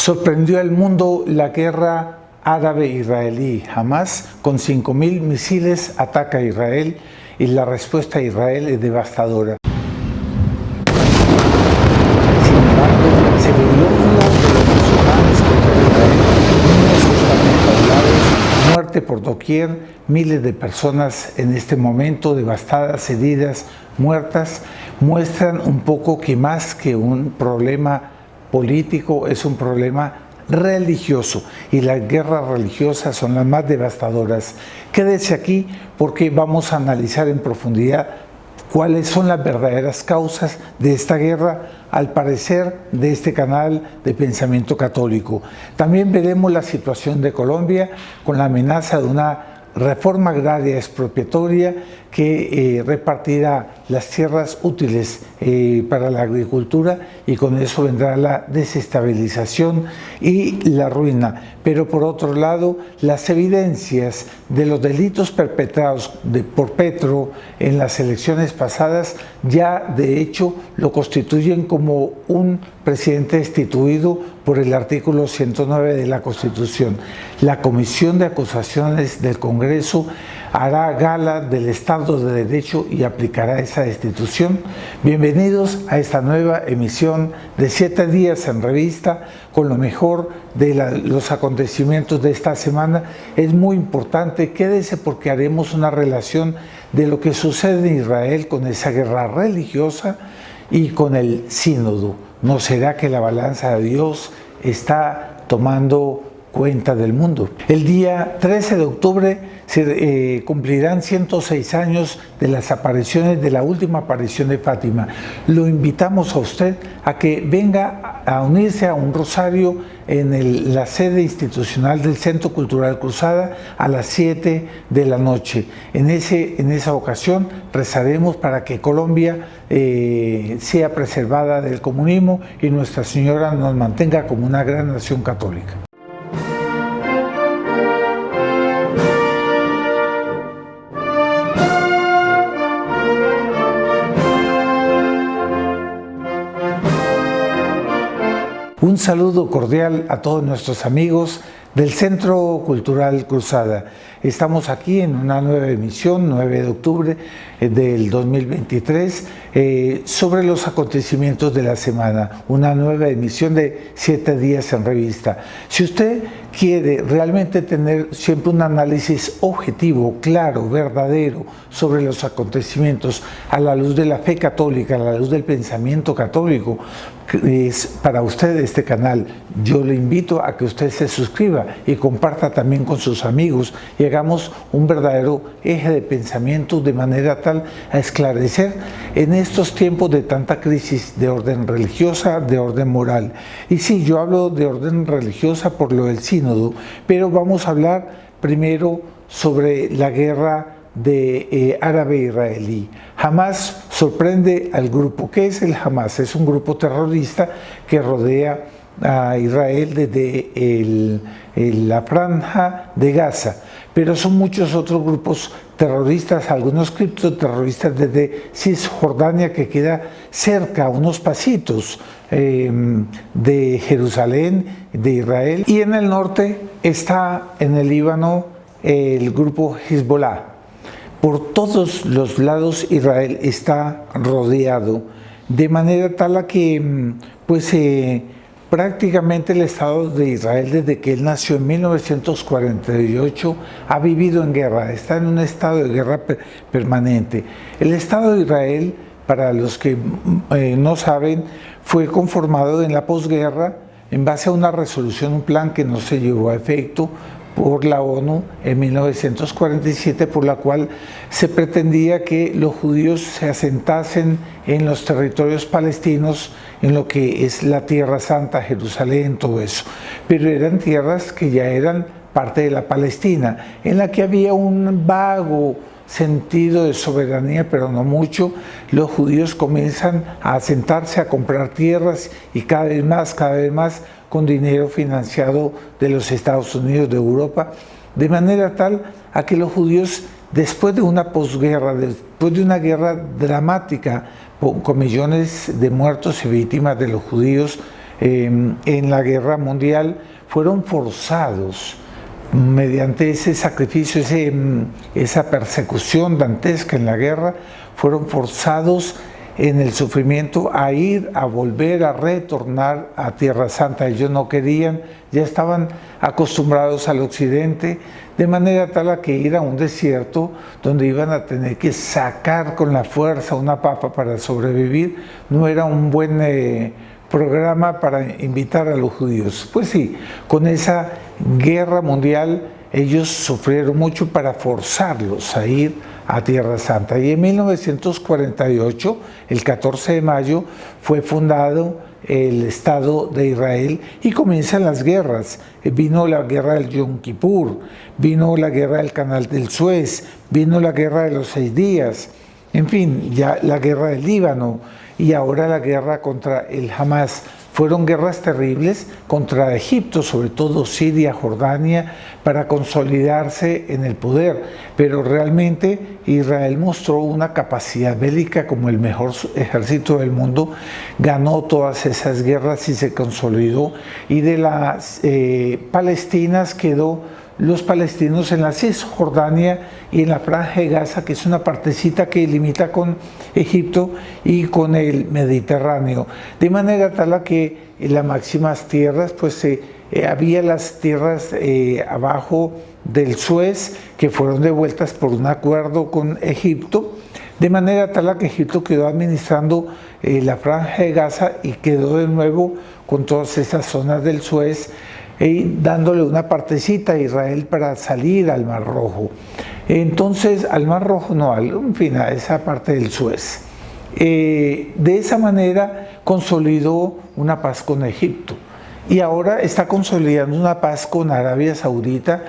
Sorprendió al mundo la guerra árabe-israelí. Hamás, con 5.000 misiles, ataca a Israel y la respuesta a Israel es devastadora. Sin embargo, se ve el odio de los musulmanes contra Israel, niños que están enclausurados, muerte por doquier, miles de personas en este momento devastadas, heridas, muertas, muestran un poco que más que un problema político es un problema religioso, y las guerras religiosas son las más devastadoras. Quédese aquí porque vamos a analizar en profundidad cuáles son las verdaderas causas de esta guerra, al parecer de este canal de pensamiento católico. También veremos la situación de Colombia con la amenaza de una reforma agraria expropiatoria que repartirá las tierras útiles para la agricultura, y con eso vendrá la desestabilización y la ruina. Pero por otro lado, las evidencias de los delitos perpetrados por Petro en las elecciones pasadas ya de hecho lo constituyen como un presidente destituido por el artículo 109 de la Constitución. La Comisión de Acusaciones del Congreso hará gala del Estado de Derecho y aplicará esa destitución. Bienvenidos a esta nueva emisión de 7 días en revista con lo mejor de los acontecimientos de esta semana. Es muy importante, quédese porque haremos una relación de lo que sucede en Israel con esa guerra religiosa y con el sínodo. ¿No será que la balanza de Dios está tomando cuenta del mundo? El día 13 de octubre se cumplirán 106 años de las apariciones, de la última aparición de Fátima. Lo invitamos a usted a que venga a unirse a un rosario en la sede institucional del Centro Cultural Cruzada a las 7 de la noche. En esa ocasión rezaremos para que Colombia sea preservada del comunismo y Nuestra Señora nos mantenga como una gran nación católica. Un saludo cordial a todos nuestros amigos del Centro Cultural Cruzada. Estamos aquí en una nueva emisión, 9 de octubre del 2023, sobre los acontecimientos de la semana. Una nueva emisión de 7 días en revista. Si usted quiere realmente tener siempre un análisis objetivo, claro, verdadero, sobre los acontecimientos a la luz de la fe católica, a la luz del pensamiento católico, es para usted este canal. Yo le invito a que usted se suscriba y comparta también con sus amigos y hagamos un verdadero eje de pensamiento de manera tal a esclarecer en estos tiempos de tanta crisis de orden religiosa, de orden moral. Y sí, yo hablo de orden religiosa por lo del sínodo, pero vamos a hablar primero sobre la guerra de árabe-israelí. Hamás sorprende al grupo. ¿Qué es el Hamás? Es un grupo terrorista que rodea a Israel desde la franja de Gaza, pero son muchos otros grupos terroristas, algunos criptoterroristas desde Cisjordania, que queda cerca, unos pasitos de Jerusalén, de Israel, y en el norte está en el Líbano el grupo Hezbollah. Por todos los lados Israel está rodeado, de manera tal a que prácticamente el Estado de Israel, desde que él nació en 1948, ha vivido en guerra, está en un estado de guerra permanente. El Estado de Israel, para los que no saben, fue conformado en la posguerra en base a una resolución, un plan que no se llevó a efecto por la ONU en 1947, por la cual se pretendía que los judíos se asentasen en los territorios palestinos, en lo que es la Tierra Santa, Jerusalén, todo eso. Pero eran tierras que ya eran parte de la Palestina, en la que había un vago sentido de soberanía, pero no mucho. Los judíos comienzan a asentarse, a comprar tierras, y cada vez más, con dinero financiado de los Estados Unidos, de Europa, de manera tal a que los judíos, después de una posguerra, después de una guerra dramática, con millones de muertos y víctimas de los judíos en la guerra mundial fueron forzados mediante ese sacrificio, esa persecución dantesca en la guerra, fueron forzados en el sufrimiento a volver, a retornar a Tierra Santa. Ellos no querían, ya estaban acostumbrados al occidente, de manera tal a que ir a un desierto donde iban a tener que sacar con la fuerza una papa para sobrevivir, no era un buen programa para invitar a los judíos. Pues sí, con esa guerra mundial ellos sufrieron mucho para forzarlos a ir a Tierra Santa. Y en 1948, el 14 de mayo, fue fundado el Estado de Israel y comienzan las guerras. Vino la guerra del Yom Kippur, vino la guerra del Canal del Suez, vino la guerra de los 6 días, en fin, ya la guerra del Líbano y ahora la guerra contra el Hamas. Fueron guerras terribles contra Egipto, sobre todo Siria, Jordania, para consolidarse en el poder. Pero realmente Israel mostró una capacidad bélica como el mejor ejército del mundo, ganó todas esas guerras y se consolidó. Y de las palestinas quedó los palestinos en la Cisjordania y en la Franja de Gaza, que es una partecita que limita con Egipto y con el Mediterráneo. De manera tal a que en las máximas tierras, pues había las tierras abajo del Suez que fueron devueltas por un acuerdo con Egipto, de manera tal a que Egipto quedó administrando la Franja de Gaza y quedó de nuevo con todas esas zonas del Suez, dándole una partecita a Israel para salir al Mar Rojo. Entonces, al Mar Rojo no, en fin, a esa parte del Suez. De esa manera consolidó una paz con Egipto y ahora está consolidando una paz con Arabia Saudita,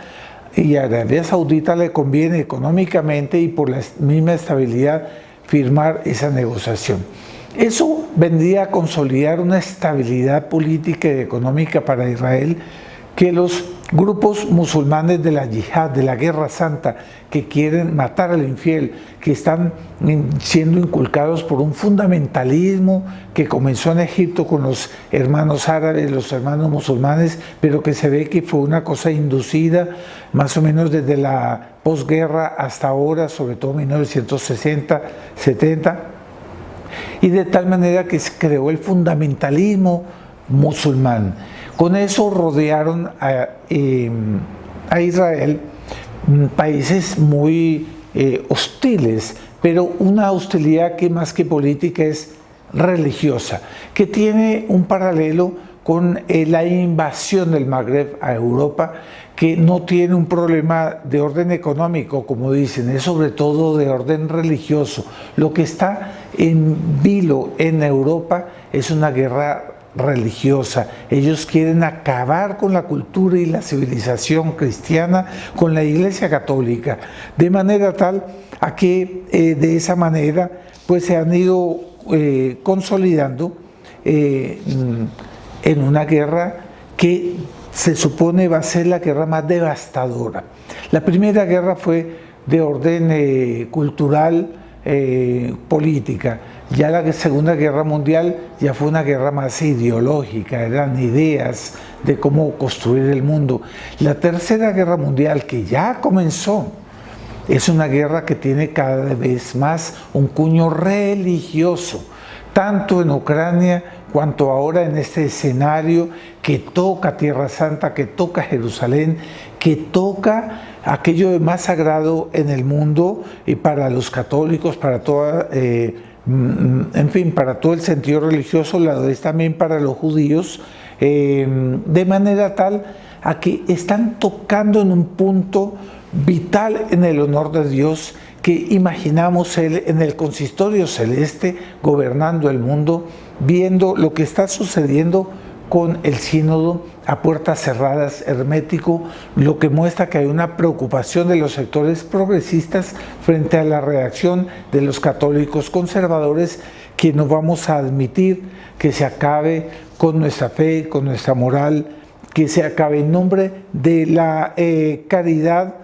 y a Arabia Saudita le conviene económicamente y por la misma estabilidad firmar esa negociación. Eso vendría a consolidar una estabilidad política y económica para Israel, que los grupos musulmanes de la yihad, de la guerra santa, que quieren matar al infiel, que están siendo inculcados por un fundamentalismo que comenzó en Egipto con los hermanos árabes, los hermanos musulmanes, pero que se ve que fue una cosa inducida más o menos desde la posguerra hasta ahora, sobre todo 1960, 70, y de tal manera que se creó el fundamentalismo musulmán. Con eso rodearon a Israel países muy hostiles, pero una hostilidad que más que política es religiosa, que tiene un paralelo con la invasión del Magreb a Europa, que no tiene un problema de orden económico, como dicen, es sobre todo de orden religioso. Lo que está en vilo en Europa es una guerra religiosa. Ellos quieren acabar con la cultura y la civilización cristiana, con la Iglesia Católica, de manera tal a que de esa manera pues se han ido consolidando en una guerra que se supone va a ser la guerra más devastadora. La primera guerra fue de orden cultural, política. Ya la Segunda Guerra Mundial ya fue una guerra más ideológica, eran ideas de cómo construir el mundo. La Tercera Guerra Mundial, que ya comenzó, es una guerra que tiene cada vez más un cuño religioso, tanto en Ucrania cuanto ahora en este escenario que toca Tierra Santa, que toca Jerusalén, que toca aquello de más sagrado en el mundo y para los católicos, para toda, en fin, para todo el sentido religioso, la es también para los judíos, de manera tal a que están tocando en un punto vital en el honor de Dios, que imaginamos Él en el consistorio celeste gobernando el mundo, viendo lo que está sucediendo con el sínodo a puertas cerradas, hermético, lo que muestra que hay una preocupación de los sectores progresistas frente a la reacción de los católicos conservadores, que no vamos a admitir que se acabe con nuestra fe, con nuestra moral, que se acabe en nombre de la caridad,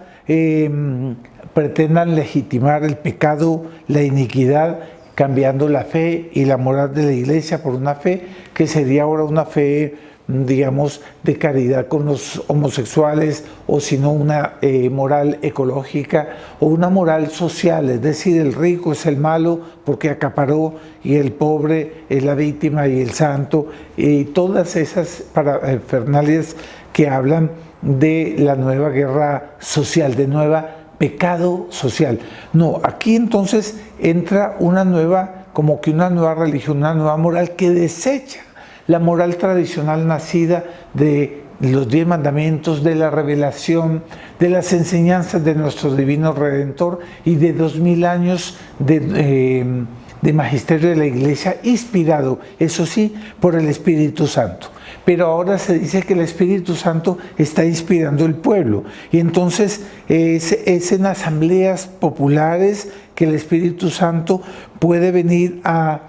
pretendan legitimar el pecado, la iniquidad, cambiando la fe y la moral de la iglesia por una fe que sería ahora una fe, digamos, de caridad con los homosexuales, o si no una moral ecológica o una moral social, es decir, el rico es el malo porque acaparó y el pobre es la víctima y el santo, y todas esas parafernalias que hablan de la nueva guerra social, de nueva pecado social. No, aquí entonces entra una nueva, como que una nueva religión, una nueva moral que desecha la moral tradicional nacida de los 10 mandamientos, de la revelación, de las enseñanzas de nuestro divino Redentor y de 2000 años de magisterio de la Iglesia, inspirado, eso sí, por el Espíritu Santo. Pero ahora se dice que el Espíritu Santo está inspirando el pueblo, y entonces es en asambleas populares que el Espíritu Santo puede venir a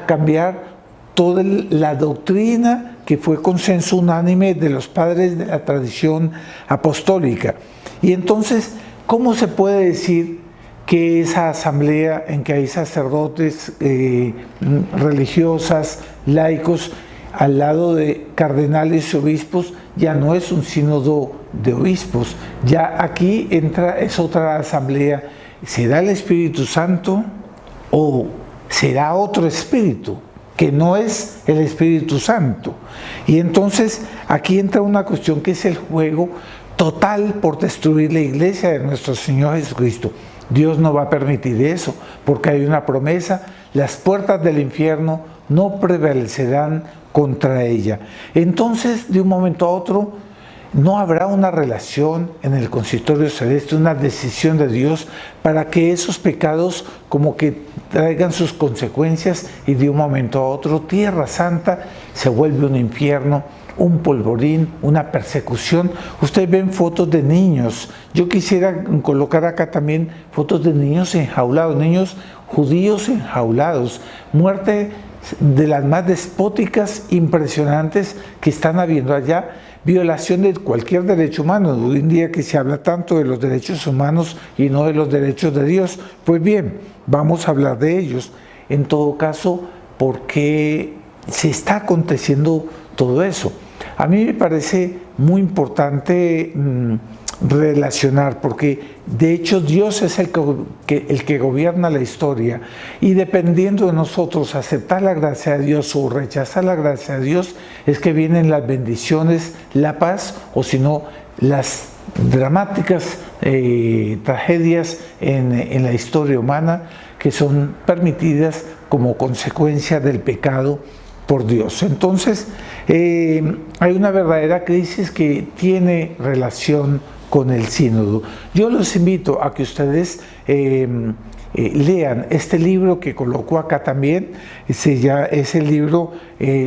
cambiar toda la doctrina que fue consenso unánime de los padres de la tradición apostólica. Y entonces, ¿cómo se puede decir que esa asamblea en que hay sacerdotes, religiosas, laicos, al lado de cardenales y obispos, ya no es un sínodo de obispos? Ya aquí es otra asamblea. ¿Será el Espíritu Santo o será otro espíritu que no es el Espíritu Santo? Y entonces aquí entra una cuestión que es el juego total por destruir la iglesia de nuestro Señor Jesucristo. Dios no va a permitir eso, porque hay una promesa: las puertas del infierno no prevalecerán contra ella. Entonces, de un momento a otro, no habrá una relación en el consistorio celeste, una decisión de Dios para que esos pecados como que traigan sus consecuencias, y de un momento a otro Tierra Santa se vuelve un infierno, un polvorín, una persecución. Ustedes ven fotos de niños. Yo quisiera colocar acá también fotos de niños enjaulados, niños judíos enjaulados, muerte de las más despóticas, impresionantes que están habiendo allá, violación de cualquier derecho humano. Hoy en día que se habla tanto de los derechos humanos y no de los derechos de Dios, pues bien, vamos a hablar de ellos. En todo caso, ¿por qué se está aconteciendo todo eso? A mí me parece muy importante relacionar, porque de hecho Dios es el que gobierna la historia, y dependiendo de nosotros aceptar la gracia de Dios o rechazar la gracia de Dios, es que vienen las bendiciones, la paz, o si no, las dramáticas tragedias en la historia humana que son permitidas como consecuencia del pecado por Dios. Entonces, hay una verdadera crisis que tiene relación con el sínodo. Yo los invito a que ustedes lean este libro que colocó acá también. Es el libro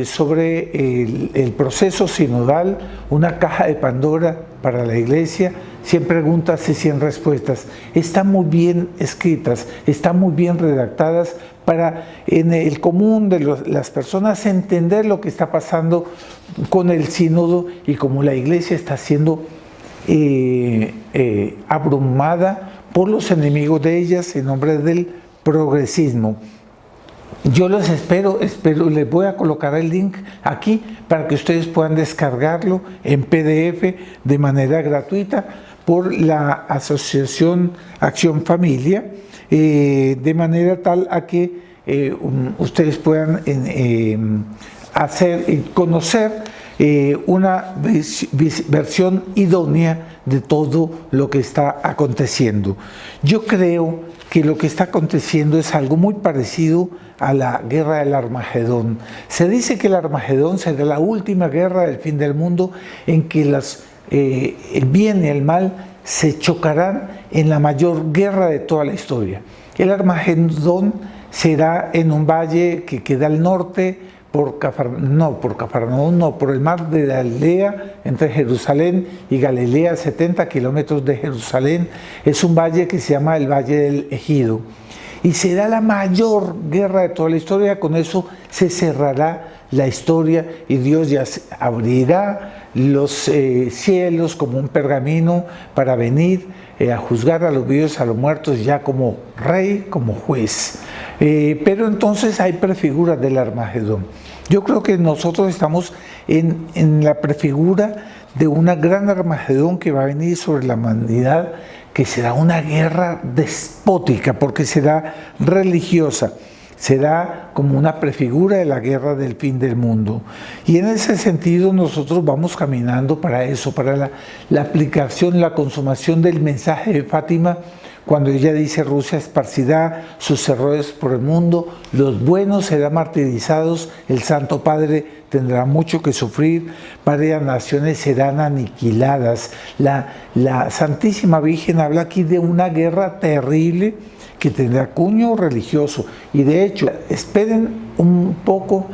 sobre el proceso sinodal, una caja de Pandora para la Iglesia, 100 preguntas y 100 respuestas. Están muy bien escritas, están muy bien redactadas para en el común de las personas entender lo que está pasando con el sínodo y cómo la Iglesia está siendo abrumada por los enemigos de ellas en nombre del progresismo. Yo los espero, les voy a colocar el link aquí para que ustedes puedan descargarlo en PDF de manera gratuita por la Asociación Acción Familia, de manera tal a que ustedes puedan conocer una versión idónea de todo lo que está aconteciendo. Yo creo que lo que está aconteciendo es algo muy parecido a la guerra del Armagedón. Se dice que el Armagedón será la última guerra del fin del mundo, en que el bien y el mal se chocarán en la mayor guerra de toda la historia. El Armagedón será en un valle que queda al norte, por el mar de Galilea, entre Jerusalén y Galilea, 70 kilómetros de Jerusalén. Es un valle que se llama el Valle del Ejido. y será la mayor guerra de toda la historia. Con eso se cerrará la historia y Dios ya abrirá los cielos como un pergamino para venir a juzgar a los vivos, a los muertos, ya como rey, como juez. Pero entonces hay prefiguras del Armagedón. Yo creo que nosotros estamos en la prefigura de una gran Armagedón que va a venir sobre la humanidad, que será una guerra despótica, porque será religiosa. Será como una prefigura de la guerra del fin del mundo. Y en ese sentido nosotros vamos caminando para eso, para la aplicación, la consumación del mensaje de Fátima, cuando ella dice: Rusia esparcirá sus errores por el mundo, los buenos serán martirizados, el Santo Padre tendrá mucho que sufrir, varias naciones serán aniquiladas. La Santísima Virgen habla aquí de una guerra terrible que tendrá cuño religioso. Y de hecho, esperen un poco,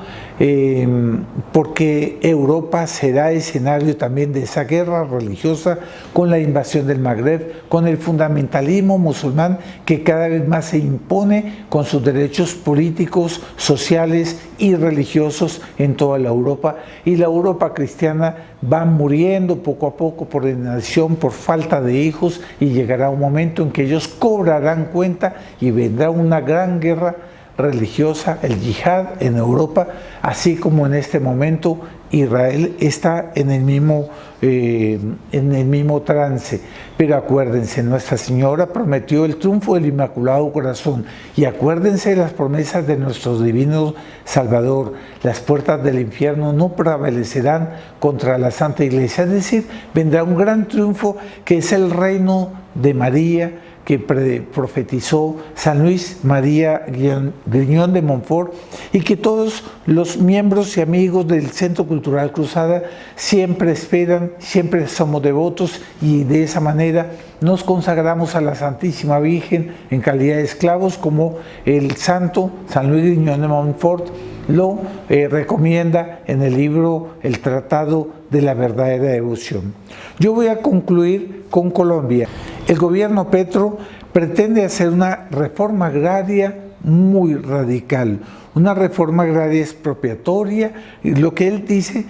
porque Europa será escenario también de esa guerra religiosa, con la invasión del Magreb, con el fundamentalismo musulmán que cada vez más se impone con sus derechos políticos, sociales y religiosos en toda la Europa. Y la Europa cristiana va muriendo poco a poco por inanición, por falta de hijos, y llegará un momento en que ellos cobrarán cuenta y vendrá una gran guerra religiosa, el yihad en Europa, así como en este momento Israel está en el mismo trance. Pero acuérdense, Nuestra Señora prometió el triunfo del Inmaculado Corazón, y acuérdense de las promesas de nuestro divino Salvador: las puertas del infierno no prevalecerán contra la Santa Iglesia. Es decir, vendrá un gran triunfo, que es el reino de María, que profetizó San Luis María Griñón de Montfort, y que todos los miembros y amigos del Centro Cultural Cruzada siempre esperan, siempre somos devotos, y de esa manera nos consagramos a la Santísima Virgen en calidad de esclavos, como el santo San Luis Griñón de Montfort lo recomienda en el libro El Tratado de la Verdadera Devoción. Yo voy a concluir con Colombia. El gobierno Petro pretende hacer una reforma agraria muy radical, una reforma agraria expropiatoria. Lo que él dice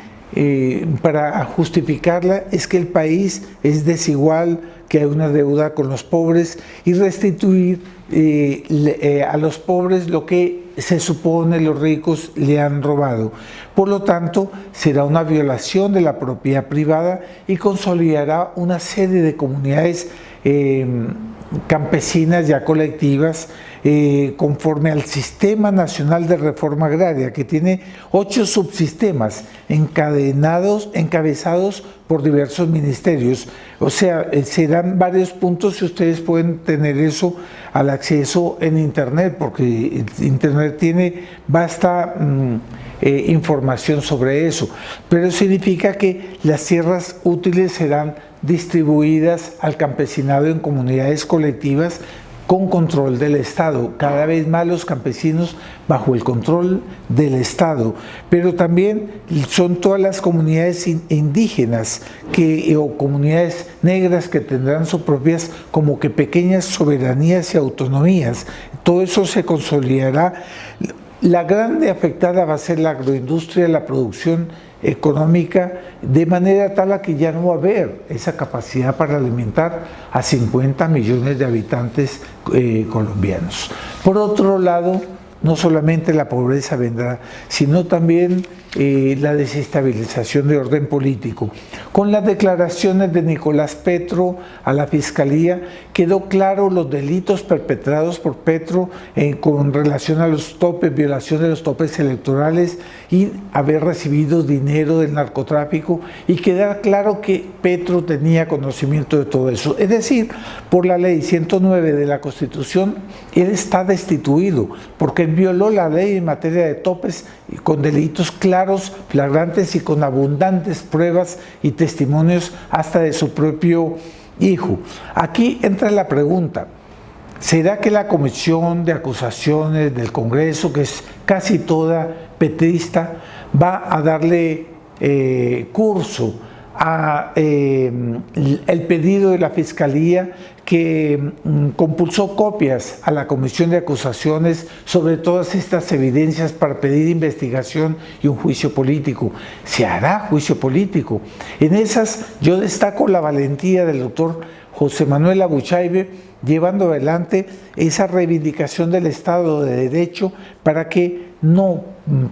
para justificarla es que el país es desigual, que hay una deuda con los pobres, y restituir a los pobres lo que se supone los ricos le han robado. Por lo tanto, será una violación de la propiedad privada y consolidará una serie de comunidades campesinas ya colectivas, conforme al Sistema Nacional de Reforma Agraria, que tiene 8 subsistemas encabezados por diversos ministerios. O sea, serán varios puntos, y ustedes pueden tener eso al acceso en Internet, porque Internet tiene vasta información sobre eso. Pero significa que las tierras útiles serán distribuidas al campesinado en comunidades colectivas con control del Estado, cada vez más los campesinos bajo el control del Estado. Pero también son todas las comunidades indígenas o comunidades negras que tendrán sus propias, como que pequeñas soberanías y autonomías. Todo eso se consolidará. La grande afectada va a ser la agroindustria, la producción económica, de manera tal a que ya no va a haber esa capacidad para alimentar a 50 millones de habitantes colombianos. Por otro lado, no solamente la pobreza vendrá, sino también la desestabilización de orden político. Con las declaraciones de Nicolás Petro a la Fiscalía, quedó claro los delitos perpetrados por Petro con relación a los topes, violación de los topes electorales y haber recibido dinero del narcotráfico, y queda claro que Petro tenía conocimiento de todo eso. Es decir, por la ley 109 de la Constitución, él está destituido, porque él violó la ley en materia de topes con delitos claros, flagrantes y con abundantes pruebas y testimonios hasta de su propio hijo. Aquí entra la pregunta: ¿será que la comisión de acusaciones del Congreso, que es casi toda petrista, va a darle curso el pedido de la Fiscalía que compulsó copias a la Comisión de Acusaciones sobre todas estas evidencias para pedir investigación y un juicio político. Se hará juicio político. En esas yo destaco la valentía del doctor José Manuel Abuchaibe llevando adelante esa reivindicación del Estado de Derecho para que no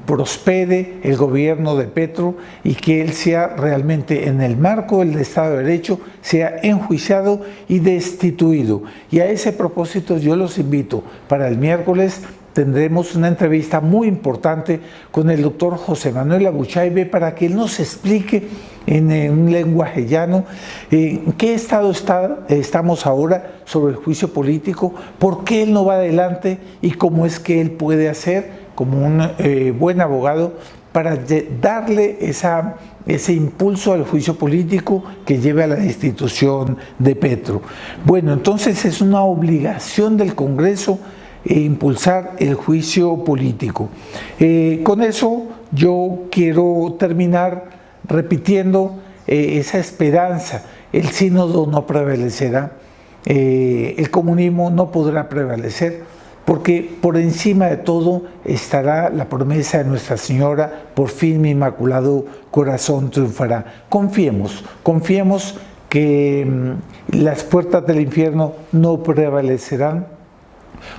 prospere el gobierno de Petro y que él sea realmente, en el marco del Estado de Derecho, sea enjuiciado y destituido. Y a ese propósito yo los invito para el miércoles. Tendremos una entrevista muy importante con el doctor José Manuel Abuchaibe para que él nos explique en un lenguaje llano en qué estado estamos ahora sobre el juicio político, por qué él no va adelante y cómo es que él puede hacer como un buen abogado para darle ese impulso al juicio político que lleve a la destitución de Petro. Bueno, entonces es una obligación del Congreso impulsar el juicio político. Con eso yo quiero terminar repitiendo esa esperanza. El sínodo no prevalecerá, el comunismo no podrá prevalecer, porque por encima de todo estará la promesa de Nuestra Señora: por fin mi Inmaculado Corazón triunfará. Confiemos que las puertas del infierno no prevalecerán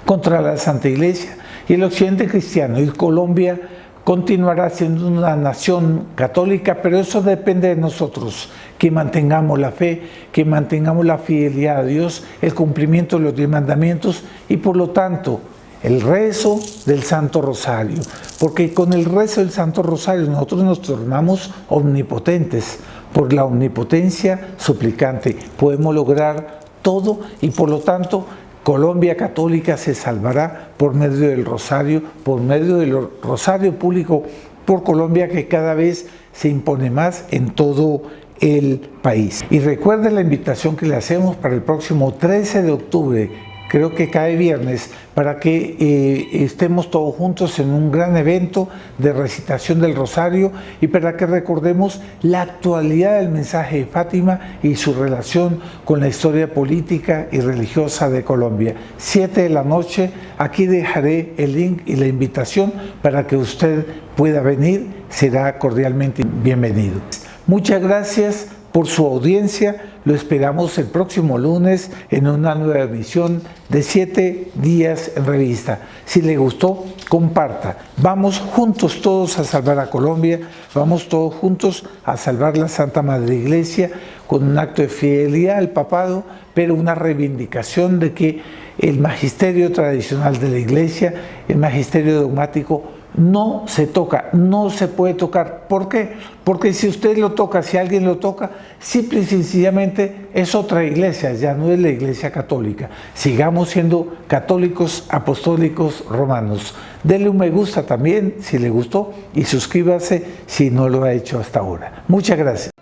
contra la Santa Iglesia, y el occidente cristiano y Colombia continuará siendo una nación católica, pero eso depende de nosotros, que mantengamos la fe, que mantengamos la fidelidad a Dios, el cumplimiento de los 10 mandamientos y por lo tanto el rezo del Santo Rosario, porque con el rezo del Santo Rosario nosotros nos tornamos omnipotentes. Por la omnipotencia suplicante podemos lograr todo y por lo tanto Colombia católica se salvará por medio del rosario público por Colombia, que cada vez se impone más en todo el país. Y recuerde la invitación que le hacemos para el próximo 13 de octubre, creo que cae viernes, para que estemos todos juntos en un gran evento de recitación del rosario y para que recordemos la actualidad del mensaje de Fátima y su relación con la historia política y religiosa de Colombia. 7 de la noche, aquí dejaré el link y la invitación para que usted pueda venir, será cordialmente bienvenido. Muchas gracias por su audiencia. Lo esperamos el próximo lunes en una nueva emisión de 7 días en revista. Si le gustó, comparta. Vamos juntos todos a salvar a Colombia, vamos todos juntos a salvar la Santa Madre Iglesia con un acto de fidelidad al papado, pero una reivindicación de que el magisterio tradicional de la Iglesia, el magisterio dogmático, no se toca, no se puede tocar. ¿Por qué? Porque si usted lo toca, si alguien lo toca, simple y sencillamente es otra iglesia, ya no es la Iglesia católica. Sigamos siendo católicos, apostólicos, romanos. Denle un me gusta también si le gustó y suscríbase si no lo ha hecho hasta ahora. Muchas gracias.